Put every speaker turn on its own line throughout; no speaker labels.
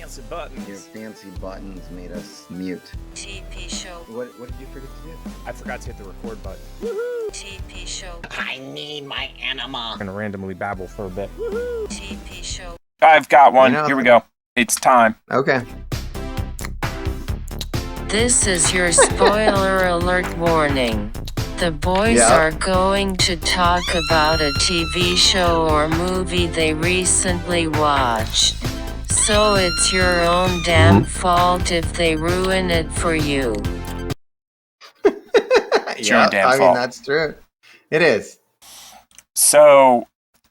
fancy buttons.
Your fancy buttons made us mute.
TP Show.
What did you forget to do?
I forgot to hit the record button.
TP Show.
I need my enema.
I'm gonna randomly babble for a bit.
TP Show.
I've got one.
You know-
Here we go. It's time.
Okay.
This is your spoiler alert warning. The boys
Yeah.
are going to talk about a TV show or movie they recently watched. So it's your own damn fault if they ruin it for you.
your damn
I mean,
fault.
that's true. It is.
So,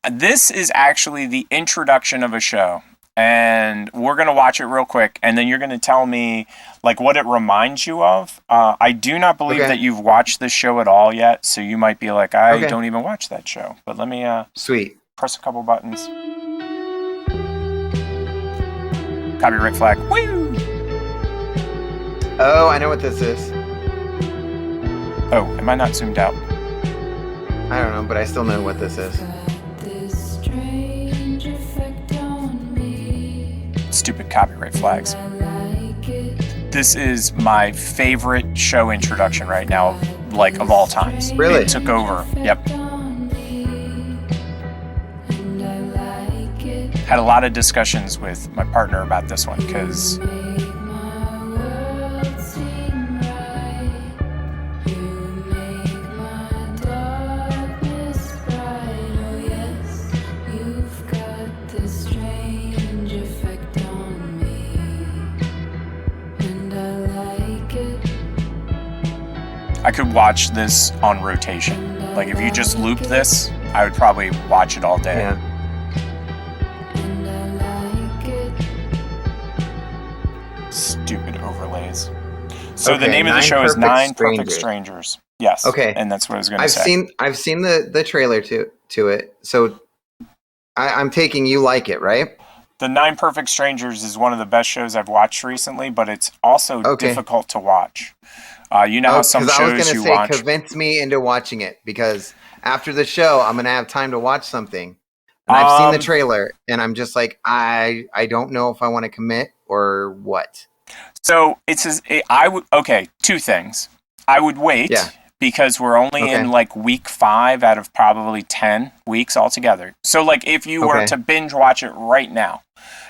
this is actually the introduction of a show. And we're going to watch it real quick. And then you're going to tell me, like, what it reminds you of. I do not believe
Okay.
that you've watched this show at all yet. So you might be like, I
Okay.
don't even watch that show. But let me
Sweet.
press a couple buttons. Copyright flag. Woo!
Oh, I know what this is.
Oh, am I not zoomed out?
I don't know, but I still know what this is.
Stupid copyright flags. This is my favorite show introduction right now, like of all times.
Really?
It took over. Yep. Had a lot of discussions with my partner about this one because I could watch this on rotation. Like if you just looped this, I would probably watch it all day.
Yeah.
Stupid overlays. So the
Okay,
name of the
9
show is
Perfect
Nine Perfect
Strangers.
Strangers. Yes.
Okay.
And that's what I was going to say.
I've seen the trailer to it. So I'm taking you like it, right?
The Nine Perfect Strangers is one of the best shows I've watched recently, but it's also
Okay.
difficult to watch. You know how some
'cause I was
shows
gonna
you
say
watch.
convince me into watching it because after the show I'm gonna have time to watch something. And I've seen the trailer and I'm just like I don't know if I want to commit or what.
So okay, two things. I would wait
Yeah.
because we're only
Okay.
in like week 5 out of probably 10 weeks altogether. So like if you were
Okay.
to binge watch it right now,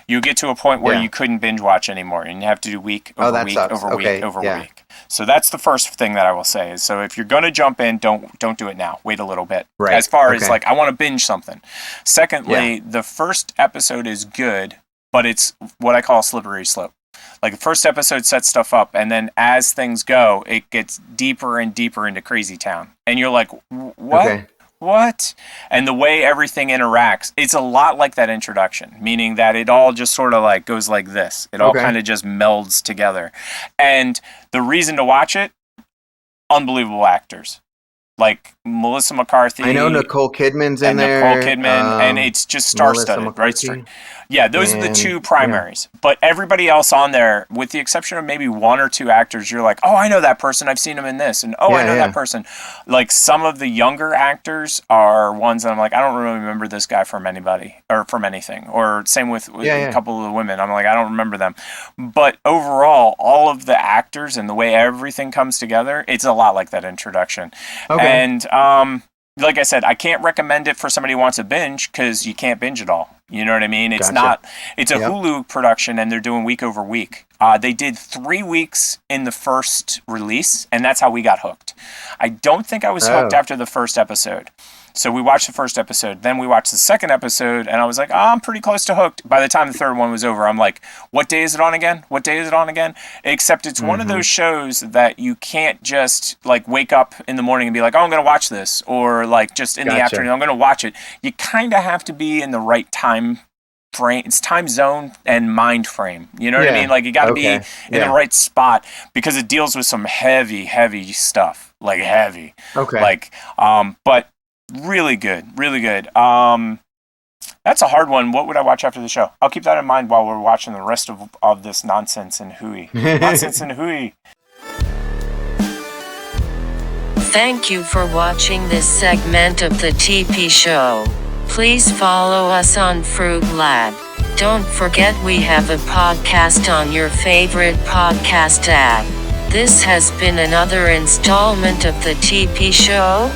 you get to a point where
Yeah.
you couldn't binge watch anymore and you have to do week
Oh,
over
that
week
sucks.
over
Okay,
week over
yeah.
week. So that's the first thing that I will say is so if you're going to jump in, don't do it now. Wait a little bit.
Right.
As far as
Okay.
like I want to binge something. Secondly, the first episode is good, but it's what I call a slippery slope. Like the first episode sets stuff up, and then as things go, it gets deeper and deeper into Crazy Town, and you're like, "What?
Okay.
What?" And the way everything interacts, it's a lot like that introduction, meaning that it all just sort of like goes like this. It all
Okay.
kind of just melds together, and the reason to watch it, unbelievable actors. Like Melissa McCarthy.
I know Nicole Kidman's in
and
there.
Nicole Kidman, and it's just star-studded,
Melissa
right?
McCarthy.
Yeah, those are the
And-
two primaries. But everybody else on there, with the exception of maybe one or two actors, you're like, oh, I know that person. I've seen him in this. And I
Yeah,
know
yeah.
that person. Like some of the younger actors are ones that I'm like, I don't really remember this guy from anybody or from anything. Or same with
Yeah.
a couple of the women. I'm like, I don't remember them. But overall, all of the actors and the way everything comes together, it's a lot like that introduction.
Okay.
And like I said, I can't recommend it for somebody who wants a binge because you can't binge it all. You know what I mean? It's
Gotcha.
it's a
Yep.
Hulu production and they're doing week over week. They did 3 weeks in the first release and that's how we got hooked. I don't think I was hooked
Oh.
after the first episode. So we watched the first episode, then we watched the second episode, and I was like, oh, I'm pretty close to hooked. By the time the third one was over, I'm like, what day is it on again? What day is it on again? Except it's one of those shows that you can't just like wake up in the morning and be like, oh, I'm going to watch this. Or like just in the
Gotcha.
afternoon, I'm going to watch it. You kind of have to be in the right time frame. It's time zone and mind frame. You know what I
Yeah.
mean? Like you got to be
Okay.
in the right spot because it deals with some heavy, heavy stuff. Like heavy.
Okay.
Like, but really good, really good. That's a hard one. What would I watch after the show? I'll keep that in mind while we're watching the rest of this nonsense and hooey. Nonsense and hooey.
Thank you for watching this segment of the TP Show. Please follow us on Fruit Lab. Don't forget we have a podcast on your favorite podcast app. This has been another installment of the TP Show.